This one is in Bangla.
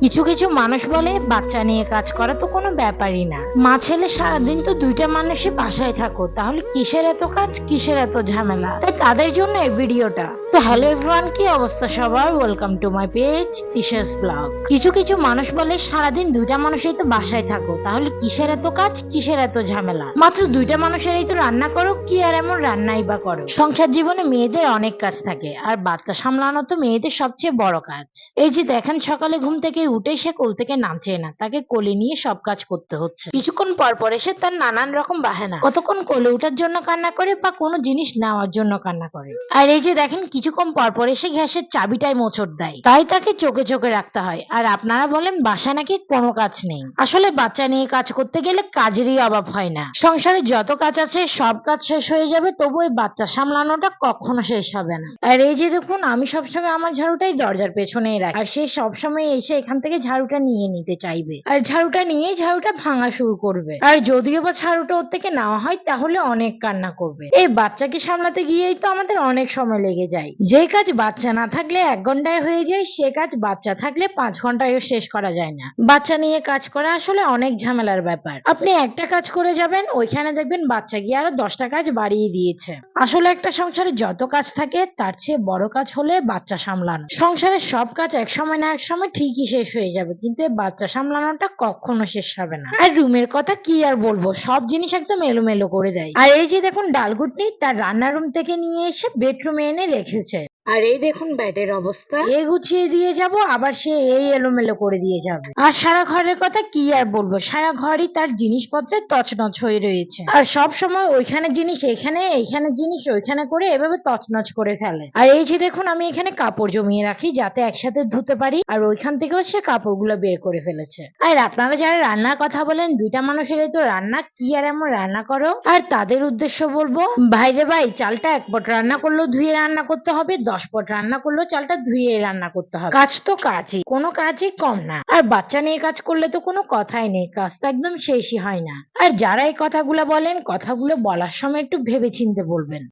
কিছু কিছু মানুষ বলে বাচ্চা নিয়ে কাজ করা তো কোনো ব্যাপারই না। মা ছেলে সারাদিন তো দুইটা মানুষই বাসায় থাকো, তাহলে কিসের এত কাজ, কিসের এত ঝামেলা? তাই তাদের জন্য এই ভিডিওটা। তো হ্যালো এভরিওয়ান, কি অবস্থা সবার? Welcome to my page Tisha's blog. কিছু কিছু মানুষ বলে সারাদিন দুইটা মানুষই তো বাসায় থাকো, তাহলে কিসের এত কাজ, কিসের এত ঝামেলা? মাত্র দুইটা মানুষেরই তো রান্না করো, কি আর এমন রান্নাই বা করো? সংসার জীবনে মেয়েদের অনেক কাজ থাকে, আর বাচ্চা সামলানো তো মেয়েদের সবচেয়ে বড় কাজ। এই যে দেখেন, সকালে ঘুম থেকে উঠে সে কোল থেকে নামছে না, তাকে কোলে নিয়ে সব কাজ করতে হচ্ছে। কিছুক্ষণ পর পর এসে তার নানান রকম বাহানা, কতক্ষণ কোলে ওঠার জন্য কান্না করে বা কোনো জিনিস নেওয়ার জন্য কান্না করে। আর এই যে দেখেন, কিছুক্ষণ পর পর এসে গ্যাসের চাবিটাই মোচড় দেয়, তাই তাকে চোখে চোখে রাখতে হয়। আর আপনারা বলেন বাসা নাকি কোনো কাজ নেই। আসলে বাচ্চা নিয়ে কাজ করতে গেলে কাজেরই অভাব হয় না। সংসারে যত কাজ আছে সব কাজ শেষ হয়ে যাবে, তবু এই বাচ্চা সামলানোটা কখনো শেষ হবে না। আর এই যে দেখুন, আমি সবসময় আমার ঝাড়ুটাই দরজার পেছনেই রাখি, আর সে সবসময় এসে এখান থেকে ঝাড়ুটা নিয়ে নিতে চাইবে, আর ঝাড়ুটা নিয়ে ঝাড়ুটা ভাঙা শুরু করবে। আর যদিও বা ঝাড়ুটা ওর থেকে নেওয়া হয়, তাহলে অনেক কান্না করবে। এই বাচ্চাকে সামলাতে গিয়েই তো আমাদের অনেক সময় লেগে যায়। যে কাজ বাচ্চা না থাকলে 1 ঘন্টায় হয়ে যায়, সে কাজ বাচ্চা থাকলে 5 ঘন্টায়ও শেষ করা যায় না। বাচ্চা নিয়ে কাজ করা আসলে অনেক ঝামেলার ব্যাপার। আপনি একটা কাজ করে যাবেন, ওইখানে দেখবেন বাচ্চা গিয়ে আরো 10টা কাজ বাড়িয়ে দিয়েছে। আসলে একটা সংসারে যত কাজ থাকে, তার চেয়ে বড় কাজ হলে বাচ্চা সামলানো। সংসারের সব কাজ এক সময় না এক সময় ঠিকই শেষ হয়ে যাবে, কিন্তু এই বাচ্চা সামলানোটা কখনো শেষ হবে না। আর রুমের কথা কি আর বলবো, সব জিনিস একদম এলোমেলো করে দেয়। আর এই যে দেখুন, ডালঘুটনি তার রান্নার রুম থেকে নিয়ে এসে বেডরুমে এনে রেখেছে। আর এই দেখুন ব্যাটের অবস্থা, এ গুছিয়ে দিয়ে যাব, আবার সে এই এলোমেলো করে দিয়ে যাবে। আর সারা ঘরের কথা কি আর বলবো, সারা ঘরই তার জিনিসপত্রে তছনছ হয়ে রয়েছে। আর সব সময় ওইখানে জিনিস এখানে, এইখানে জিনিস ওইখানে করে এভাবে তছনছ করে ফেলে। আর এই যে দেখুন, আমি এখানে কাপড় জমিয়ে রাখি যাতে একসাথে ধুতে পারি, আর ওইখান থেকেও সে কাপড়গুলো বের করে ফেলেছে। আর আপনারা যারা রান্নার কথা বলেন, দুইটা মানুষের তো রান্না, কি আর এমন রান্না করো? আর তাদের উদ্দেশ্য বলবো, ভাইরে ভাই, চালটা 1 পট রান্না করলেও ধুয়ে রান্না করতে হবে, 10 পট রান্না করলেও চালটা ধুয়ে রান্না করতে হবে। কাজ তো কাজই, কোনো কাজই কম না। আর বাচ্চা নিয়ে কাজ করলে তো কোনো কথাই নেই, কাজ তো একদম শেষই হয় না। আর যারা এই কথাগুলো বলেন, কথাগুলো বলার সময় একটু ভেবে চিন্তে বলবেন।